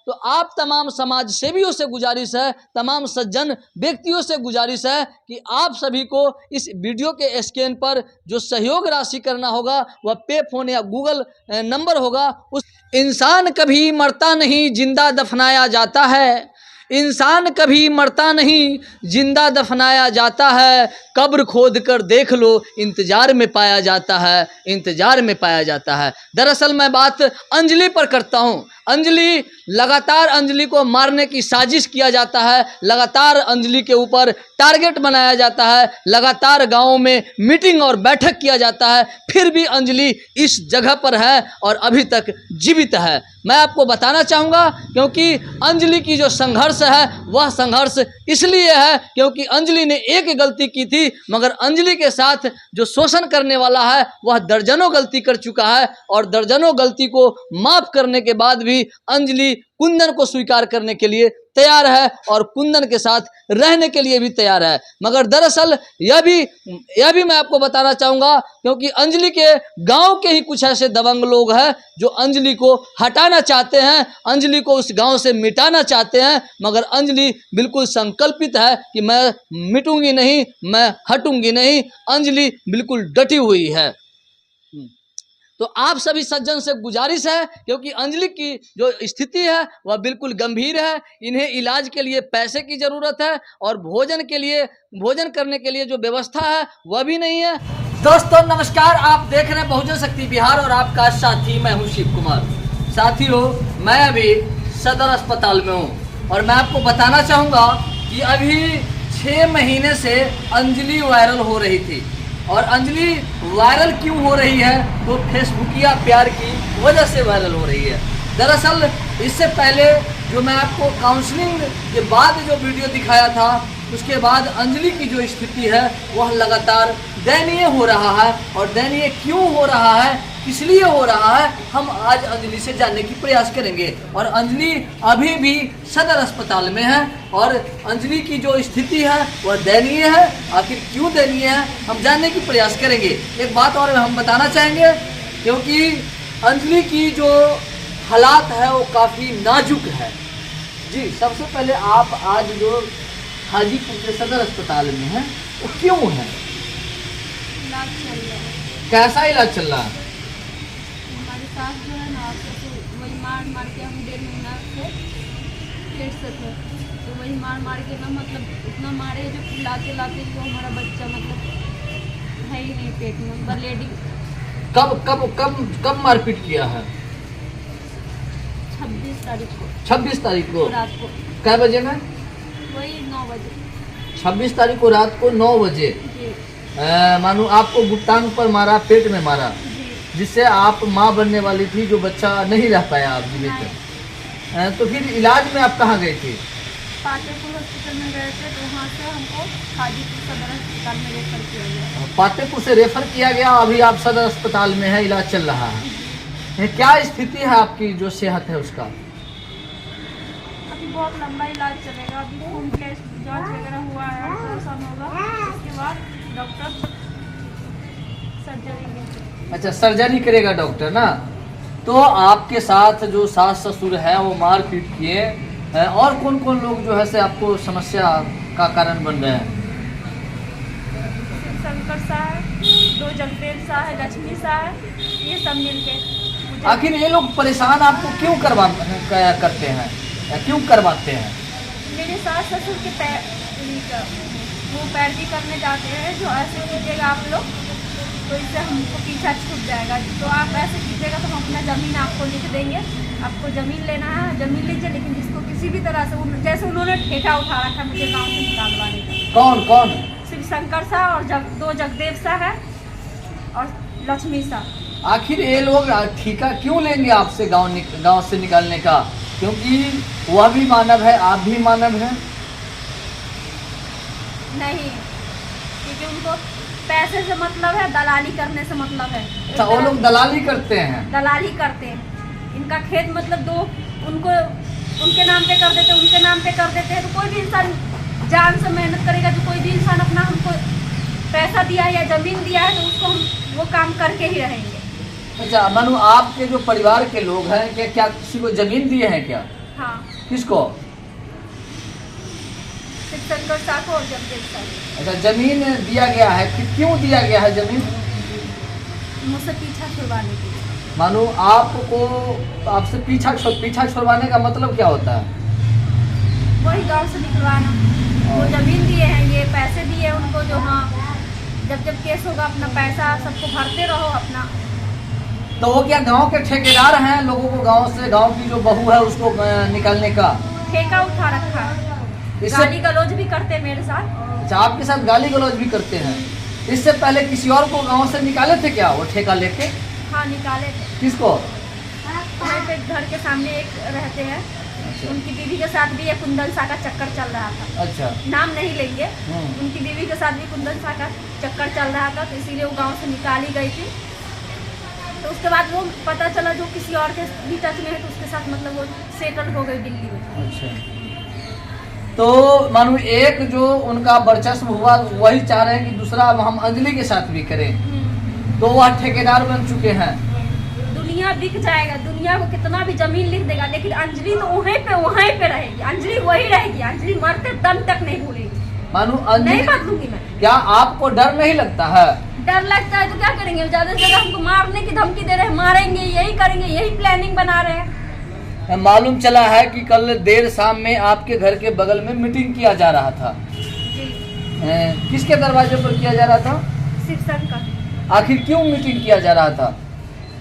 तो आप तमाम समाज सेवियों से गुजारिश है, तमाम सज्जन व्यक्तियों से गुजारिश है कि आप सभी को इस वीडियो के स्क्रीन पर जो सहयोग राशि करना होगा वह पे फोन या गूगल नंबर होगा। उस इंसान कभी मरता नहीं, जिंदा दफनाया जाता है। इंसान कभी मरता नहीं, जिंदा दफनाया जाता है। कब्र खोद कर देख लो, इंतजार में पाया जाता है, इंतजार में पाया जाता है। दरअसल मैं बात अंजलि पर करता हूँ। अंजलि, लगातार अंजलि को मारने की साजिश किया जाता है, लगातार अंजलि के ऊपर टारगेट बनाया जाता है, लगातार गाँव में मीटिंग और बैठक किया जाता है, फिर भी अंजलि इस जगह पर है और अभी तक जीवित है। मैं आपको बताना चाहूँगा क्योंकि अंजलि की जो संघर्ष है वह संघर्ष इसलिए है क्योंकि अंजलि ने एक गलती की थी, मगर अंजलि के साथ जो शोषण करने वाला है वह दर्जनों गलती कर चुका है और दर्जनों गलती को माफ करने के बाद भी अंजलि कुंदन को स्वीकार करने के लिए तैयार है और कुंदन के साथ रहने के लिए भी तैयार है। मगर दरअसल यह भी मैं आपको बताना चाहूँगा क्योंकि अंजलि के गांव के ही कुछ ऐसे दबंग लोग हैं जो अंजलि को हटाना चाहते हैं, अंजलि को उस गांव से मिटाना चाहते हैं, मगर अंजलि बिल्कुल संकल्पित है कि मैं मिटूंगी नहीं, मैं हटूंगी नहीं। अंजलि बिल्कुल डटी हुई है। तो आप सभी सज्जन से गुजारिश है क्योंकि अंजलि की जो स्थिति है वह बिल्कुल गंभीर है, इन्हें इलाज के लिए पैसे की ज़रूरत है और भोजन करने के लिए जो व्यवस्था है वह भी नहीं है। दोस्तों नमस्कार, आप देख रहे हैं बहुजन शक्ति बिहार और आपका साथी मैं हूं शिव कुमार। साथियों, मैं अभी सदर अस्पताल में हूं और मैं आपको बताना चाहूँगा कि अभी 6 महीने से अंजलि वायरल हो रही थी और अंजलि वायरल क्यों हो रही है तो फेसबुकिया प्यार की वजह से वायरल हो रही है। दरअसल इससे पहले जो मैं आपको काउंसलिंग के बाद जो वीडियो दिखाया था उसके बाद अंजलि की जो स्थिति है वह लगातार दयनीय हो रहा है और दयनीय क्यों हो रहा है, किस लिए हो रहा है, हम आज अंजलि से जानने की प्रयास करेंगे। और अंजलि अभी भी सदर अस्पताल में है और अंजलि की जो स्थिति है वह दयनीय है। आखिर क्यों दयनीय है हम जानने की प्रयास करेंगे। एक बात और हम बताना चाहेंगे क्योंकि अंजलि की जो हालात है वो काफ़ी नाजुक है। जी, सबसे पहले आप आज जो हाजीपुर के सदर अस्पताल में हैं वो क्यों है? इलाज चल रहा है। कैसा इलाज चल रहा है? हमारी सास जो है ना वही मार के हम 1.5 महीना से पेट से थे, तो वही मार के ना मतलब इतना मारे जो लाते जो हमारा बच्चा मतलब है ही नहीं पेट में, ब्लीडिंग। कब मारपीट किया है? 26 तारीख को। 26 तारीख को रात को। कै बजे में? वही 9 बजे। 26 तारीख को रात को 9 बजे मानो आपको गुप्तांग पर मारा, पेट में मारा, जिससे आप माँ बनने वाली थी, जो बच्चा नहीं रह पाया आप जीवित। तो फिर इलाज में आप कहाँ गए थे? पातेपुर हॉस्पिटल में गए थे, तो वहाँ से हमको हाजीपुर सदर अस्पताल में रेफर किया गया। पातेपुर से रेफर किया गया, अभी आप सदर अस्पताल में है, इलाज चल रहा है। क्या स्थिति है आपकी जो सेहत है उसका? अभी बहुत लंबा इलाज चलेगा, अभी खून टेस्ट जांच वगैरह हुआ है, ऑपरेशन होगा, उसके बाद डॉक्टर सर्जरी। अच्छा, सर्जरी करेगा डॉक्टर ना। तो आपके साथ जो सास ससुर है वो मारपीट किए, और कौन कौन लोग जो है से आपको समस्या का कारण बन रहे हैं? शंकर शाह है, 2 जगदेव शाह है, लक्ष्मी शाह है, ये सब मिलके। आखिर ये लोग परेशान आपको क्यों करते हैं या क्यों करवाते हैं? मेरे सास ससुर के वो पैरवी करने जाते हैं, जो ऐसे कीजिएगा आप लोग तो इससे हमको पीछा छूट जाएगा, तो आप ऐसे कीजिएगा तो हम अपना ज़मीन आपको लिख देंगे, आपको ज़मीन लेना है ज़मीन लीजिए, लेकिन जिसको किसी भी तरह से जैसे उन्होंने ठेका उठा रखा मुझे गाँव से निकालवाने का। कौन? शिव शंकर शाह और 2 जगदेव शाह है और लक्ष्मी शाह। आखिर ये लोग ठेका क्यों लेंगे आपसे गाँव से निकालने का? क्योंकि वह भी मानव है, आप भी मानव हैं। नहीं, क्योंकि उनको पैसे से मतलब है, दलाली करने से मतलब है। अच्छा, वो लोग दलाली करते हैं? दलाली करते हैं। इनका खेत मतलब उनके नाम पे कर देते, उनके नाम पे कर देते हैं। तो कोई भी इंसान जान से मेहनत करेगा, जो कोई भी इंसान अपना हमको पैसा दिया है या ज़मीन दिया है तो उसको हम वो काम करके ही रहेंगे। अच्छा, मानो आपके जो परिवार के लोग हैं क्या किसी को ज़मीन दिए हैं क्या? हाँ, किसको? शिवशंकर शाह को और जगदेव शाह को। अच्छा, जमीन दिया गया है कि क्यों दिया गया है जमीन? मुझसे पीछा छुड़वाने के लिए। मानो आपको आपसे पीछा छुड़वाने का मतलब क्या होता है? वही गांव से निकलवाना। वो जमीन दिए हैं, ये पैसे दिए उनको, जो हाँ जब जब केस होगा अपना पैसा सबको भरते रहो अपना। तो वो क्या गांव के ठेकेदार हैं, लोगों को गांव की जो बहू है उसको निकालने का ठेका उठा रखा है। इससे गाली गलौज भी करते हैं मेरे साथ। अच्छा, आपके साथ गाली गलौज भी करते हैं। इससे पहले किसी और को गांव से निकाले थे क्या वो ठेका लेके? हाँ, निकाले थे। किसको? वहाँ पे घर के सामने एक रहते हैं, अच्छा उनकी बीवी के साथ भी ये कुंदन शाह का चक्कर चल रहा था। अच्छा। नाम नहीं लेंगे। हम्म। उनकी बीवी के साथ भी कुंदन शाह का चक्कर चल रहा था, तो इसीलिए वो गांव से निकाली गई थी। तो उसके बाद वो पता चला जो किसी और के भी टच में है, तो उसके साथ मतलब वो सेटल हो गई दिल्ली में। अच्छा, तो मानो एक जो उनका वर्चस्व हुआ वही चाह रहे हैं कि दूसरा हम अंजलि के साथ भी करें, तो वह ठेकेदार बन चुके हैं। दुनिया बिक जाएगा, दुनिया को कितना भी जमीन लिख देगा, लेकिन अंजलि तो वहीं पे रहेगी। अंजलि वही रहेगी। अंजलि मरते दम तक नहीं भूलेगी। मानो नहीं अंजलि, बदलूंगी मैं। क्या आपको डर नहीं लगता है? डर लगता है तो क्या करेंगे? ज्यादा से ज्यादा हमको मारने की धमकी दे रहे हैं, मारेंगे, यही करेंगे, यही प्लानिंग बना रहे हैं। मालूम चला है कि कल देर शाम में आपके घर के बगल में मीटिंग किया जा रहा था। जी, किसके दरवाजे पर किया जा रहा था? शिवशंकर। आखिर क्यों मीटिंग किया जा रहा था?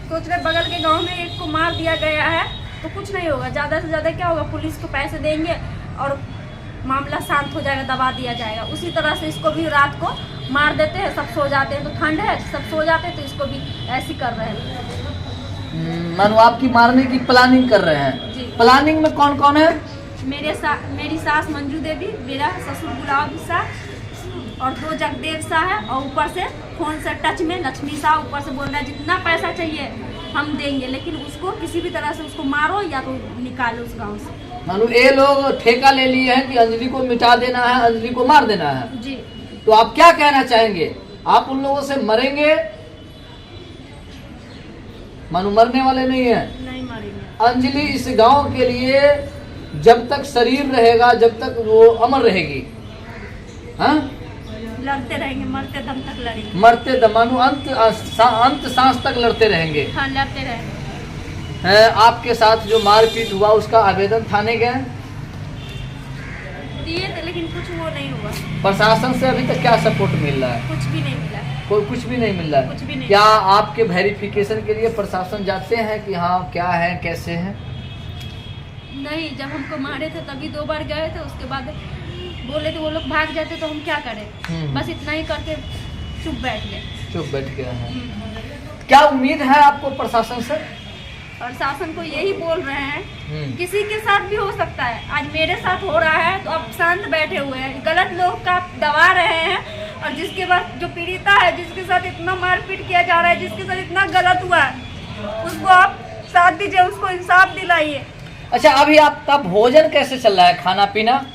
सोच रहे बगल के गांव में एक को मार दिया गया है, तो कुछ नहीं होगा। ज्यादा से ज्यादा क्या होगा, पुलिस को पैसे देंगे और मामला शांत हो जाएगा, दबा दिया जाएगा। उसी तरह से इसको भी रात को मार देते हैं, सब सो जाते हैं, तो ठंड है, सब सो जाते हैं, तो इसको भी ऐसी कर रहे हैं। मानो आपकी मारने की प्लानिंग कर रहे हैं। जी। प्लानिंग में कौन कौन है? मेरी सास मंजू देवी, मेरा ससुर गुलाब शाह और 2 जगदेव शाह है, और ऊपर से फोन से टच में लक्ष्मी शाह ऊपर से बोल रहा है जितना पैसा चाहिए हम देंगे, लेकिन उसको किसी भी तरह से उसको मारो या तो निकालो उस गांव से। मानो ये लोग ठेका ले लिए हैं कि अंजलि को मिटा देना है, अंजलि को मार देना है। जी। तो आप क्या कहना चाहेंगे? आप उन लोगों से मरेंगे? मानो मरने वाले नहीं है। नहीं मरेंगे। अंजलि इस गांव के लिए जब तक शरीर रहेगा, जब तक वो अमर रहेगी, हाँ, लड़ते रहेंगे, मरते दम तक लड़ेंगे। मरते दम, मानो अंत सांस तक लड़ते रहेंगे। हाँ, लड़ते रहेंगे। आपके साथ जो मारपीट हुआ उसका आवेदन थाने गए? दिए थे, लेकिन कुछ वो नहीं हुआ। प्रशासन से अभी तक क्या सपोर्ट मिल रहा है? कुछ भी नहीं मिला। कोई कुछ भी नहीं मिल रहा है। कुछ भी नहीं। क्या आपके वेरिफिकेशन के लिए प्रशासन जाते हैं कि हाँ क्या है कैसे है? नहीं, जब हमको मारे थे तभी 2 बार गए थे, उसके बाद बोले थे वो लोग भाग जाते तो हम क्या करें। बस इतना ही करके चुप बैठ गए। चुप बैठ गया है। क्या उम्मीद है आपको प्रशासन से? प्रशासन को यही बोल रहे हैं, किसी के साथ भी हो सकता है। आज मेरे साथ हो रहा है तो आप शांत बैठे हुए हैं, गलत लोग का दबा रहे हैं, और जिसके बाद जो पीड़िता है, जिसके साथ इतना मारपीट किया जा रहा है, जिसके साथ इतना गलत हुआ है, उसको आप साथ दीजिए, उसको इंसाफ दिलाइए। अच्छा, अभी आपका भोजन कैसे चल रहा है? खाना पीना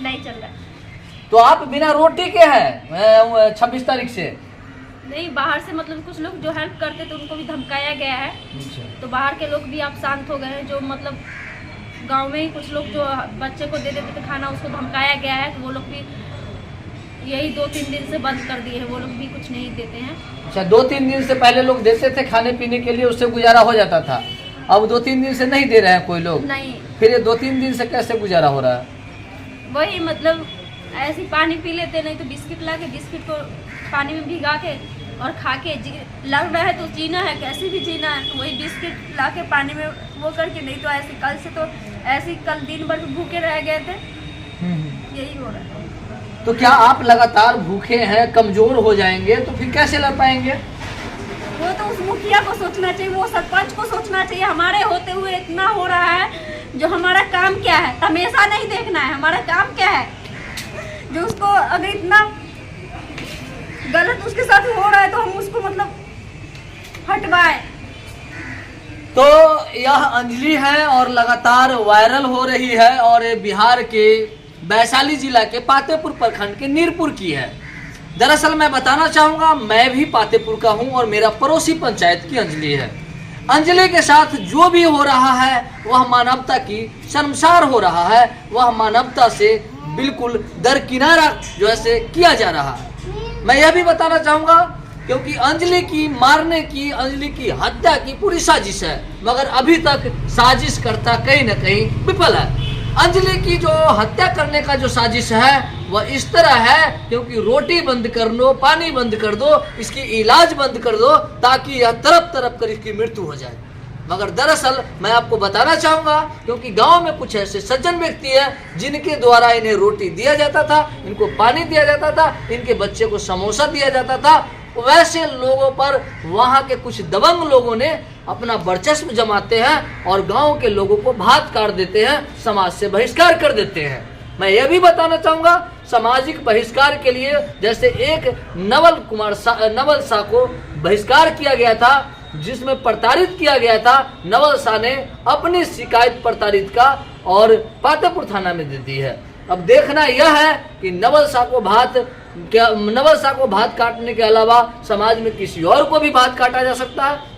नहीं चल रहा है। तो आप बिना रोटी के हैं 26 तारीख से? नहीं, बाहर से मतलब कुछ लोग जो हेल्प करते थे उनको भी धमकाया गया है। तो बाहर के लोग भी आप शांत हो गए हैं। जो मतलब गांव में ही कुछ लोग जो बच्चे को दे देते थे खाना, उसको धमकाया गया है, तो वो लोग भी यही 2-3 दिन से बंद कर दिए हैं। वो लोग भी कुछ नहीं देते हैं। अच्छा, 2-3 दिन से पहले लोग देते थे खाने पीने के लिए, उससे गुजारा हो जाता था। अब 2-3 दिन से नहीं दे रहे हैं कोई लोग? नहीं। फिर ये 2-3 दिन से कैसे गुजारा हो रहा है? वही मतलब ऐसे पानी पी लेते, नहीं तो बिस्किट ला के, बिस्किट को पानी में भिगा के और खा के लग रहा है तो जीना है, कैसे भी जीना है, तो वही बिस्किट ला के पानी में वो करके, नहीं तो ऐसे कल से तो ऐसे कल दिन भर भूखे रह गए थे। यही हो रहा है। तो क्या आप लगातार भूखे हैं, कमजोर हो जाएंगे तो फिर कैसे लड़ पाएंगे? वो तो उस मुखिया को सोचना चाहिए, वो सरपंच को सोचना चाहिए। हमारे होते हुए इतना हो रहा है, जो हमारा काम क्या है, हमेशा नहीं देखना है हमारा काम क्या है। जो उसको अगर इतना गलत उसके साथ हो रहा है तो हम उसको मतलब हटवाए। तो यह अंजलि है और लगातार वायरल हो रही है, और ये बिहार के वैशाली जिला के पातेपुर प्रखंड के नीरपुर की है। दरअसल मैं बताना चाहूँगा, मैं भी पातेपुर का हूँ और मेरा पड़ोसी पंचायत की अंजलि है। अंजलि के साथ जो भी हो रहा है वह मानवता की शर्मसार हो रहा है, वह मानवता से बिल्कुल दरकिनारा जो है से किया जा रहा है। मैं यह भी बताना चाहूँगा क्योंकि अंजलि की मारने की, अंजलि की हत्या की पूरी साजिश है, मगर अभी तक साजिश करता कहीं न कहीं विफल है। अंजलि की जो हत्या करने का जो साजिश है वह इस तरह है क्योंकि रोटी बंद कर दो, पानी बंद कर दो, इसकी इलाज बंद कर दो ताकि यह तरफ तरफ कर इसकी मृत्यु हो जाए। मगर दरअसल मैं आपको बताना चाहूँगा क्योंकि गांव में कुछ ऐसे सज्जन व्यक्ति हैं जिनके द्वारा इन्हें रोटी दिया जाता था, इनको पानी दिया जाता था, इनके बच्चे को समोसा दिया जाता था, वैसे लोगों पर वहाँ के कुछ दबंग लोगों ने अपना वर्चस्व जमाते हैं और गांव के लोगों को भात काट देते हैं, समाज से बहिष्कार कर देते हैं। मैं यह भी बताना चाहूँगा सामाजिक बहिष्कार के लिए जैसे एक नवल शाह को बहिष्कार किया गया था, जिसमें प्रताड़ित किया गया था। नवल शाह ने अपनी शिकायत प्रताड़ित का और पातेपुर थाना में दे दी है। अब देखना यह है कि नवल शाह को भात काटने के अलावा समाज में किसी और को भी भात काटा जा सकता है।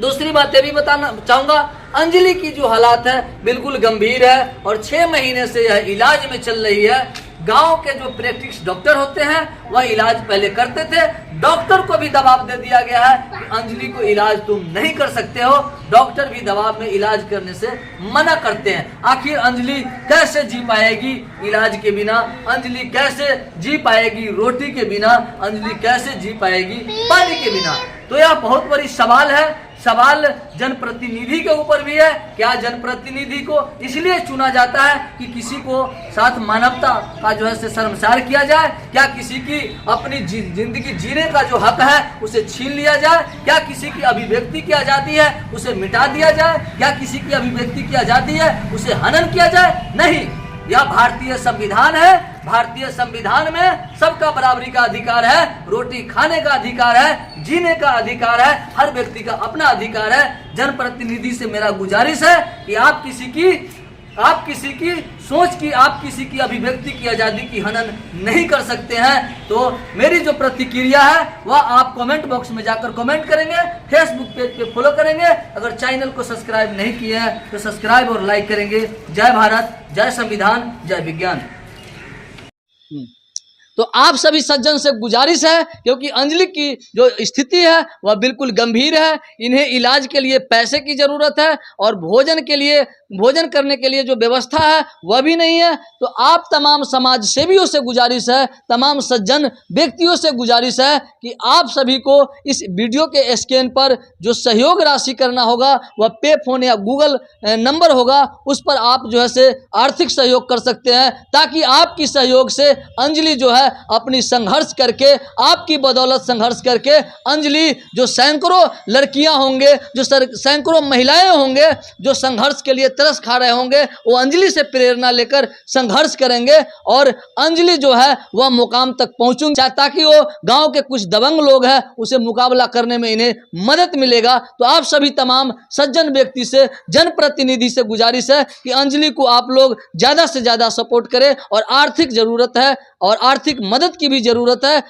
दूसरी बात ये भी बताना चाहूँगा, अंजलि की जो हालात है बिल्कुल गंभीर है और 6 महीने से यह इलाज में चल रही है। गांव के जो प्रैक्टिस डॉक्टर होते हैं वह इलाज पहले करते थे, डॉक्टर को भी दबाव दे दिया गया है कि अंजलि को इलाज तुम नहीं कर सकते हो, डॉक्टर भी दबाव में इलाज करने से मना करते हैं। आखिर अंजलि कैसे जी पाएगी इलाज के बिना, अंजलि कैसे जी पाएगी रोटी के बिना, अंजलि कैसे जी पाएगी पानी के बिना? तो यह बहुत बड़ी सवाल है। सवाल जनप्रतिनिधि के ऊपर भी है। क्या जनप्रतिनिधि को इसलिए चुना जाता है कि किसी को साथ मानवता का जो है से शर्मसार किया जाए? क्या किसी की अपनी जिंदगी जीने का जो हक है उसे छीन लिया जाए? क्या किसी की अभिव्यक्ति की आजादी है उसे मिटा दिया जाए? क्या किसी की अभिव्यक्ति की आजादी है उसे हनन किया जाए? नहीं, यह भारतीय संविधान है। भारतीय संविधान में सबका बराबरी का अधिकार है, रोटी खाने का अधिकार है, जीने का अधिकार है, हर व्यक्ति का अपना अधिकार है। जनप्रतिनिधि से मेरा गुजारिश है कि आप किसी की सोच की, आप किसी की अभिव्यक्ति की आजादी की हनन नहीं कर सकते हैं। तो मेरी जो प्रतिक्रिया है वह आप कमेंट बॉक्स में जाकर कमेंट करेंगे, फेसबुक पेज पे फॉलो करेंगे, अगर चैनल को सब्सक्राइब नहीं किए हैं तो सब्सक्राइब और लाइक करेंगे। जय भारत, जय संविधान, जय विज्ञान। तो आप सभी सज्जन से गुजारिश है क्योंकि अंजलि की जो स्थिति है वह बिल्कुल गंभीर है, इन्हें इलाज के लिए पैसे की ज़रूरत है और भोजन करने के लिए जो व्यवस्था है वह भी नहीं है। तो आप तमाम समाज सेवियों से गुजारिश है, तमाम सज्जन व्यक्तियों से गुजारिश है कि आप सभी को इस वीडियो के स्क्रीन पर जो सहयोग राशि करना होगा वह पे फोन या गूगल नंबर होगा, उस पर आप जो है से आर्थिक सहयोग कर सकते हैं ताकि आपकी सहयोग से अंजलि जो है अपनी संघर्ष करके, आपकी बदौलत संघर्ष करके अंजलि जो सैकड़ों लड़कियां होंगे, जो सैकड़ों महिलाएं होंगे जो संघर्ष के लिए तरस खा रहे होंगे, वो अंजलि से प्रेरणा लेकर संघर्ष करेंगे और अंजलि जो है वह मुकाम तक पहुंचेंगे ताकि वो गांव के कुछ दबंग लोग हैं उसे मुकाबला करने में इन्हें मदद मिलेगा। तो आप सभी तमाम सज्जन व्यक्ति से, जनप्रतिनिधि से गुजारिश है कि अंजलि को आप लोग ज़्यादा से ज़्यादा सपोर्ट करें और आर्थिक ज़रूरत है और आर्थिक मदद की भी ज़रूरत है।